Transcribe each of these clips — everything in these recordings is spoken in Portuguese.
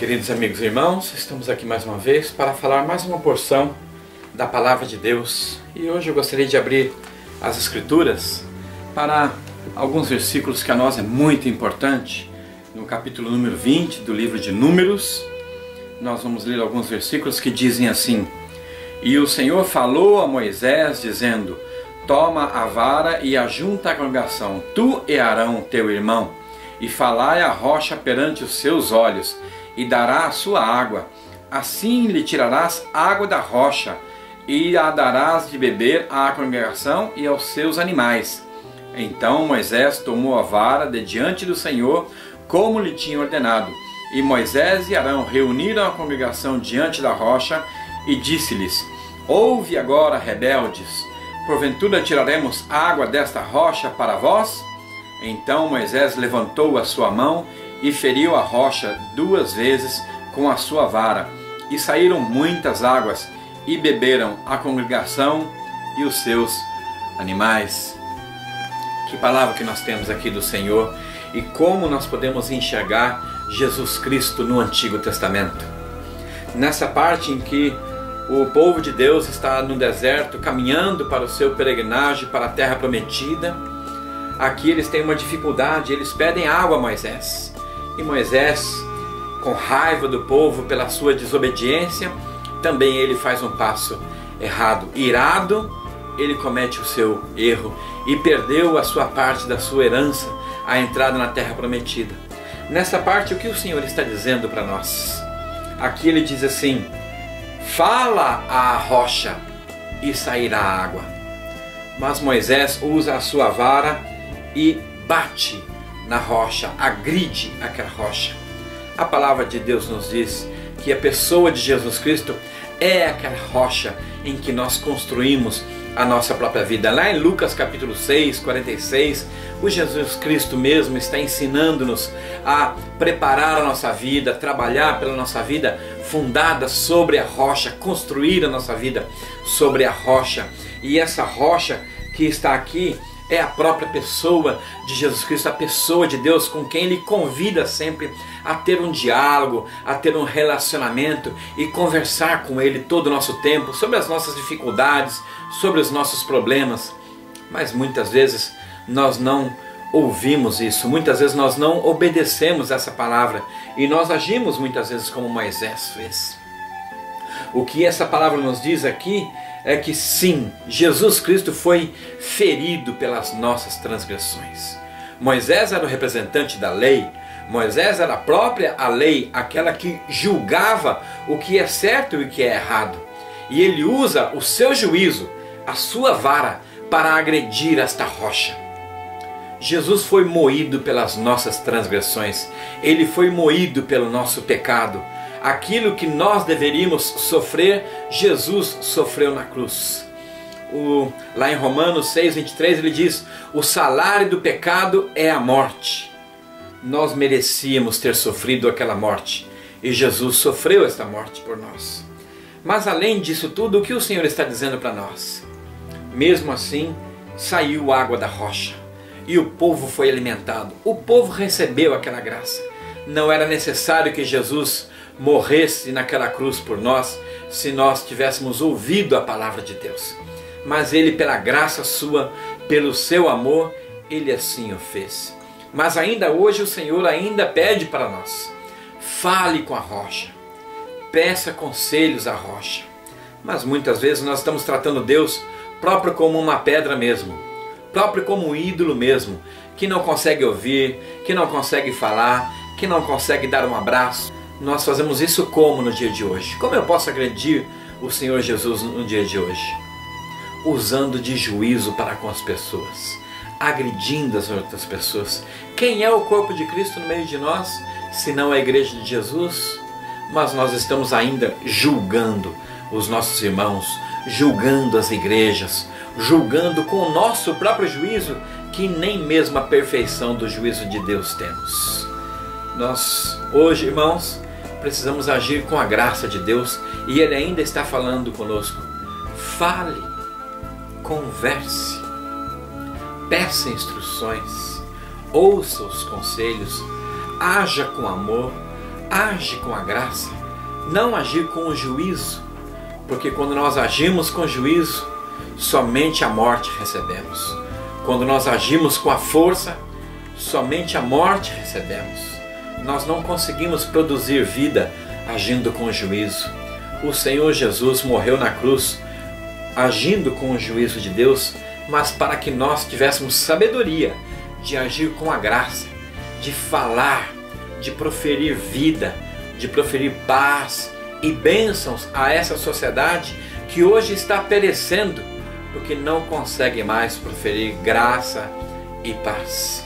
Queridos amigos e irmãos, estamos aqui mais uma vez para falar mais uma porção da Palavra de Deus. E hoje eu gostaria de abrir as Escrituras para alguns versículos que a nós é muito importante. No capítulo número 20 do livro de Números, nós vamos ler alguns versículos que dizem assim: E o Senhor falou a Moisés, dizendo: Toma a vara e ajunta a congregação, tu e Arão teu irmão, e falai a rocha perante os seus olhos, e dará a sua água. Assim lhe tirarás água da rocha, e a darás de beber à congregação e aos seus animais. Então Moisés tomou a vara de diante do Senhor, como lhe tinha ordenado. E Moisés e Arão reuniram a congregação diante da rocha, e disse-lhes: Ouve agora, rebeldes, porventura tiraremos água desta rocha para vós? Então Moisés levantou a sua mão e feriu a rocha 2 vezes com a sua vara, e saíram muitas águas, e beberam a congregação e os seus animais. Que palavra que nós temos aqui do Senhor, e como nós podemos enxergar Jesus Cristo no Antigo Testamento. Nessa parte em que o povo de Deus está no deserto, caminhando para o seu peregrinagem para a terra prometida, aqui eles têm uma dificuldade, eles pedem água a Moisés. E Moisés, com raiva do povo pela sua desobediência, também ele faz um passo errado. Irado, ele comete o seu erro e perdeu a sua parte da sua herança, a entrada na terra prometida. Nessa parte, o que o Senhor está dizendo para nós? Aqui ele diz assim: fala à rocha e sairá água. Mas Moisés usa a sua vara e bate na rocha, agride aquela rocha. A palavra de Deus nos diz que a pessoa de Jesus Cristo é aquela rocha em que nós construímos a nossa própria vida. Lá em Lucas capítulo 6, 46, o Jesus Cristo mesmo está ensinando-nos a preparar a nossa vida, trabalhar pela nossa vida fundada sobre a rocha, construir a nossa vida sobre a rocha. E essa rocha que está aqui é a própria pessoa de Jesus Cristo, a pessoa de Deus, com quem Ele convida sempre a ter um diálogo, a ter um relacionamento e conversar com Ele todo o nosso tempo sobre as nossas dificuldades, sobre os nossos problemas. Mas muitas vezes nós não ouvimos isso, muitas vezes nós não obedecemos essa palavra e nós agimos muitas vezes como Moisés fez. O que essa palavra nos diz aqui é que sim, Jesus Cristo foi ferido pelas nossas transgressões. Moisés era o representante da lei, Moisés era a própria a lei, aquela que julgava o que é certo e o que é errado. E ele usa o seu juízo, a sua vara, para agredir esta rocha. Jesus foi moído pelas nossas transgressões, ele foi moído pelo nosso pecado. Aquilo que nós deveríamos sofrer, Jesus sofreu na cruz. Lá em Romanos 6, 23 ele diz: o salário do pecado é a morte. Nós merecíamos ter sofrido aquela morte e Jesus sofreu esta morte por nós. Mas além disso tudo, o que o Senhor está dizendo para nós? Mesmo assim, saiu água da rocha e o povo foi alimentado. O povo recebeu aquela graça. Não era necessário que Jesus morresse naquela cruz por nós, se nós tivéssemos ouvido a palavra de Deus. Mas Ele, pela graça sua, pelo seu amor, Ele assim o fez. Mas ainda hoje o Senhor ainda pede para nós: fale com a rocha, peça conselhos à rocha. Mas muitas vezes nós estamos tratando Deus próprio como uma pedra mesmo, próprio como um ídolo mesmo, que não consegue ouvir, que não consegue falar, que não consegue dar um abraço. Nós fazemos isso como no dia de hoje? Como eu posso agredir o Senhor Jesus no dia de hoje? Usando de juízo para com as pessoas, agredindo as outras pessoas. Quem é o corpo de Cristo no meio de nós, se não a igreja de Jesus? Mas nós estamos ainda julgando os nossos irmãos, julgando as igrejas, julgando com o nosso próprio juízo, que nem mesmo a perfeição do juízo de Deus temos. Nós hoje, irmãos, precisamos agir com a graça de Deus e Ele ainda está falando conosco. Fale, converse, peça instruções, ouça os conselhos, haja com amor, age com a graça, não agir com o juízo, porque quando nós agimos com juízo, somente a morte recebemos. Quando nós agimos com a força, somente a morte recebemos. Nós não conseguimos produzir vida agindo com o juízo. O Senhor Jesus morreu na cruz agindo com o juízo de Deus, mas para que nós tivéssemos sabedoria de agir com a graça, de falar, de proferir vida, de proferir paz e bênçãos a essa sociedade que hoje está perecendo, porque não consegue mais proferir graça e paz.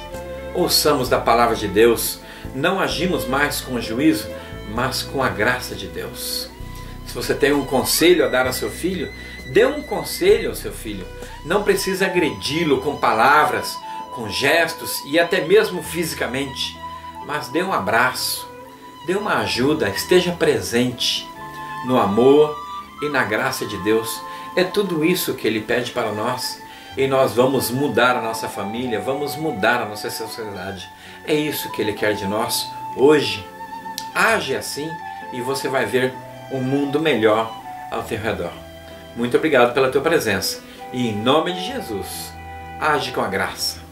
Ouçamos da palavra de Deus, não agimos mais com o juízo, mas com a graça de Deus. Se você tem um conselho a dar ao seu filho, dê um conselho ao seu filho. Não precisa agredi-lo com palavras, com gestos e até mesmo fisicamente, mas dê um abraço, dê uma ajuda, esteja presente no amor e na graça de Deus. É tudo isso que Ele pede para nós e nós vamos mudar a nossa família, vamos mudar a nossa sociedade. É isso que Ele quer de nós hoje. Age assim e você vai ver um mundo melhor ao teu redor. Muito obrigado pela tua presença e em nome de Jesus, age com a graça.